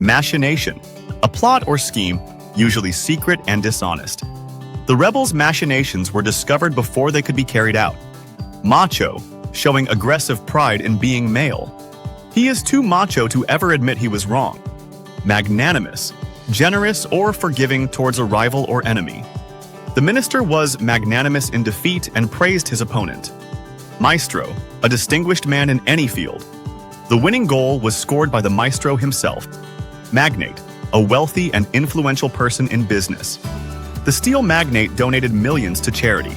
Machination, a plot or scheme, usually secret and dishonest. The rebels' machinations were discovered before they could be carried out. Macho, showing aggressive pride in being male. He is too macho to ever admit he was wrong. Magnanimous, generous or forgiving towards a rival or enemy. The minister was magnanimous in defeat and praised his opponent. Maestro, a distinguished man in any field. The winning goal was scored by the maestro himself. Magnate, a wealthy and influential person in business. The steel magnate donated millions to charity.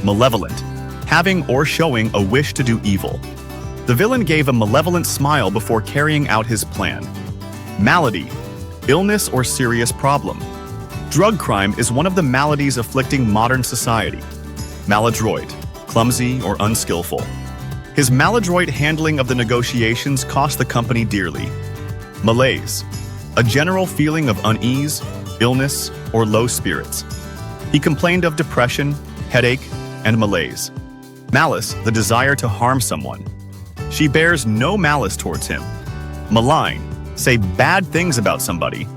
Malevolent, having or showing a wish to do evil. The villain gave a malevolent smile before carrying out his plan. Malady, illness or serious problem. Drug crime is one of the maladies afflicting modern society. Maladroit, clumsy or unskillful. His maladroit handling of the negotiations cost the company dearly. Malaise, a general feeling of unease, illness, or low spirits. He complained of depression, headache, and malaise. Malice, the desire to harm someone. She bears no malice towards him. Malign, say bad things about somebody.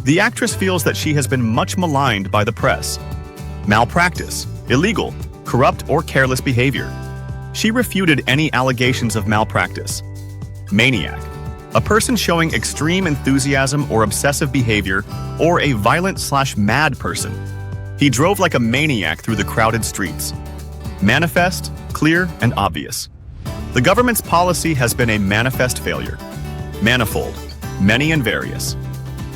The actress feels that she has been much maligned by the press. Malpractice, illegal, corrupt, or careless behavior. She refuted any allegations of malpractice. Maniac, a person showing extreme enthusiasm or obsessive behavior, or a violent/mad person. He drove like a maniac through the crowded streets. Manifest, clear, and obvious. The government's policy has been a manifest failure. Manifold, many and various.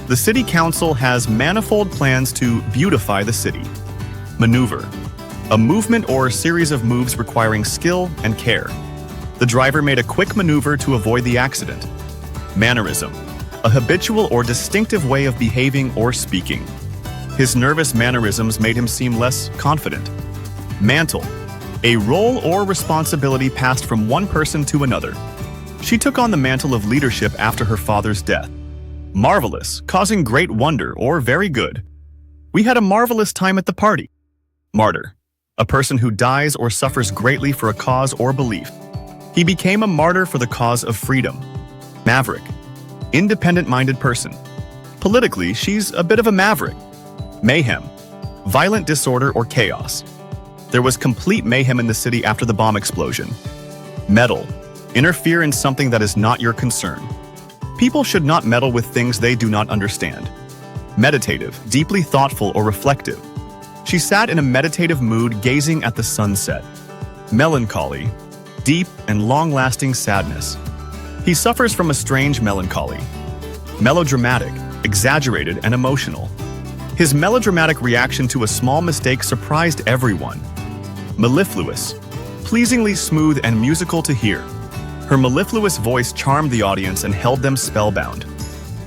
The city council has manifold plans to beautify the city. Maneuver, a movement or series of moves requiring skill and care. The driver made a quick maneuver to avoid the accident. Mannerism, a habitual or distinctive way of behaving or speaking. His nervous mannerisms made him seem less confident. Mantle, a role or responsibility passed from one person to another. She took on the mantle of leadership after her father's death. Marvelous, causing great wonder or very good. We had a marvelous time at the party. Martyr, a person who dies or suffers greatly for a cause or belief. He became a martyr for the cause of freedom. Maverick, independent-minded person. Politically, she's a bit of a maverick. Mayhem, violent disorder or chaos. There was complete mayhem in the city after the bomb explosion. Meddle, interfere in something that is not your concern. People should not meddle with things they do not understand. Meditative, deeply thoughtful or reflective. She sat in a meditative mood gazing at the sunset. Melancholy, deep and long-lasting sadness. He suffers from a strange melancholy. Melodramatic, exaggerated and emotional. His melodramatic reaction to a small mistake surprised everyone. Mellifluous, pleasingly smooth and musical to hear. Her mellifluous voice charmed the audience and held them spellbound.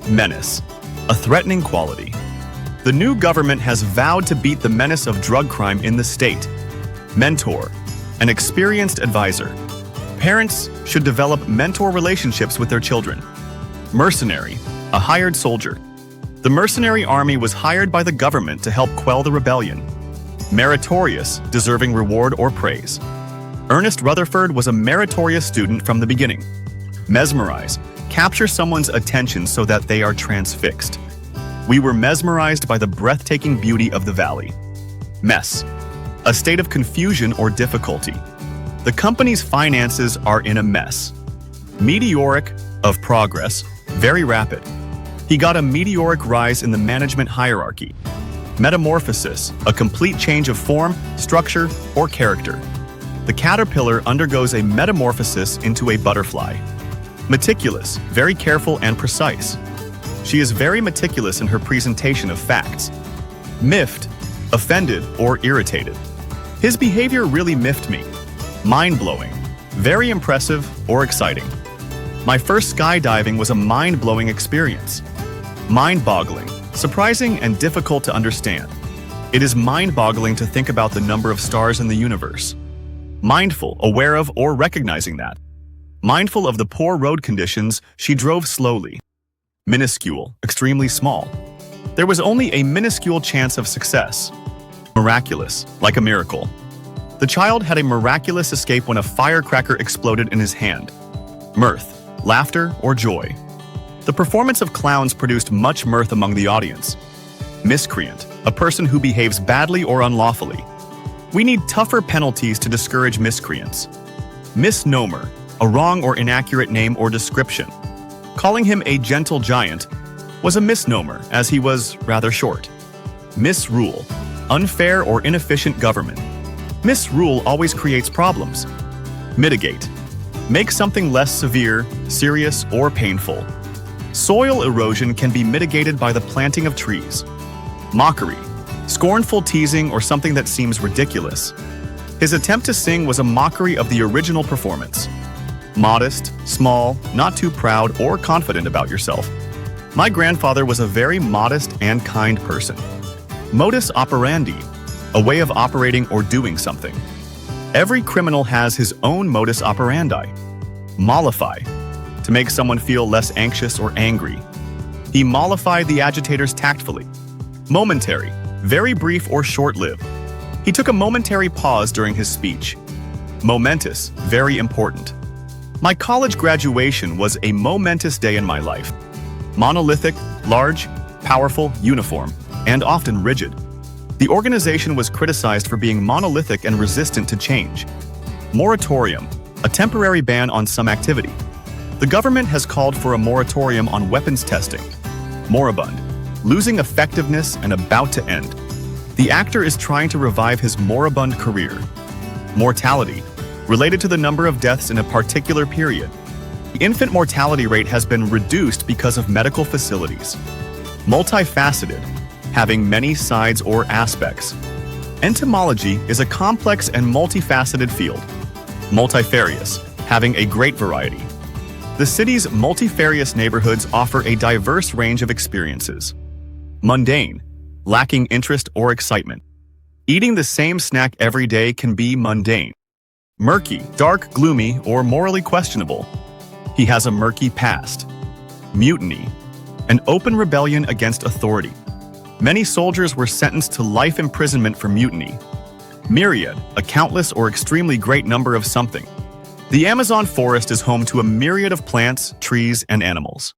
Menace, a threatening quality. The new government has vowed to beat the menace of drug crime in the state. Mentor, an experienced advisor. Parents should develop mentor relationships with their children. Mercenary, a hired soldier. The mercenary army was hired by the government to help quell the rebellion. Meritorious, deserving reward or praise. Ernest Rutherford was a meritorious student from the beginning. Mesmerize, capture someone's attention so that they are transfixed. We were mesmerized by the breathtaking beauty of the valley. Mess, a state of confusion or difficulty. The company's finances are in a mess. Meteoric, of progress, very rapid. He got a meteoric rise in the management hierarchy. Metamorphosis, a complete change of form, structure, or character. The caterpillar undergoes a metamorphosis into a butterfly. Meticulous, very careful and precise. She is very meticulous in her presentation of facts. Miffed, offended or irritated. His behavior really miffed me. Mind-blowing, very impressive or exciting. My first skydiving was a mind-blowing experience. Mind-boggling, surprising and difficult to understand. It is mind-boggling to think about the number of stars in the universe. Mindful, aware of or recognizing that. Mindful of the poor road conditions, she drove slowly. Minuscule, extremely small. There was only a minuscule chance of success. Miraculous, like a miracle. The child had a miraculous escape when a firecracker exploded in his hand. Mirth, laughter or joy. The performance of clowns produced much mirth among the audience. Miscreant, a person who behaves badly or unlawfully. We need tougher penalties to discourage miscreants. Misnomer, a wrong or inaccurate name or description. Calling him a gentle giant was a misnomer, as he was rather short. Misrule, unfair or inefficient government. Misrule always creates problems. Mitigate, make something less severe, serious, or painful. Soil erosion can be mitigated by the planting of trees. Mockery, scornful teasing or something that seems ridiculous. His attempt to sing was a mockery of the original performance. Modest, small, not too proud or confident about yourself. My grandfather was a very modest and kind person. Modus operandi, a way of operating or doing something. Every criminal has his own modus operandi. Mollify, to make someone feel less anxious or angry. He mollified the agitators tactfully. Momentary, very brief or short-lived. He took a momentary pause during his speech. Momentous, very important. My college graduation was a momentous day in my life. Monolithic, large, powerful, uniform, and often rigid. The organization was criticized for being monolithic and resistant to change. Moratorium, a temporary ban on some activity. The government has called for a moratorium on weapons testing. Moribund, losing effectiveness and about to end. The actor is trying to revive his moribund career. Mortality, related to the number of deaths in a particular period. The infant mortality rate has been reduced because of medical facilities. Multifaceted, having many sides or aspects. Entomology is a complex and multifaceted field. Multifarious, having a great variety. The city's multifarious neighborhoods offer a diverse range of experiences. Mundane, lacking interest or excitement. Eating the same snack every day can be mundane. Murky, dark, gloomy, or morally questionable. He has a murky past. Mutiny, an open rebellion against authority. Many soldiers were sentenced to life imprisonment for mutiny. Myriad, a countless or extremely great number of something. The Amazon forest is home to a myriad of plants, trees, and animals.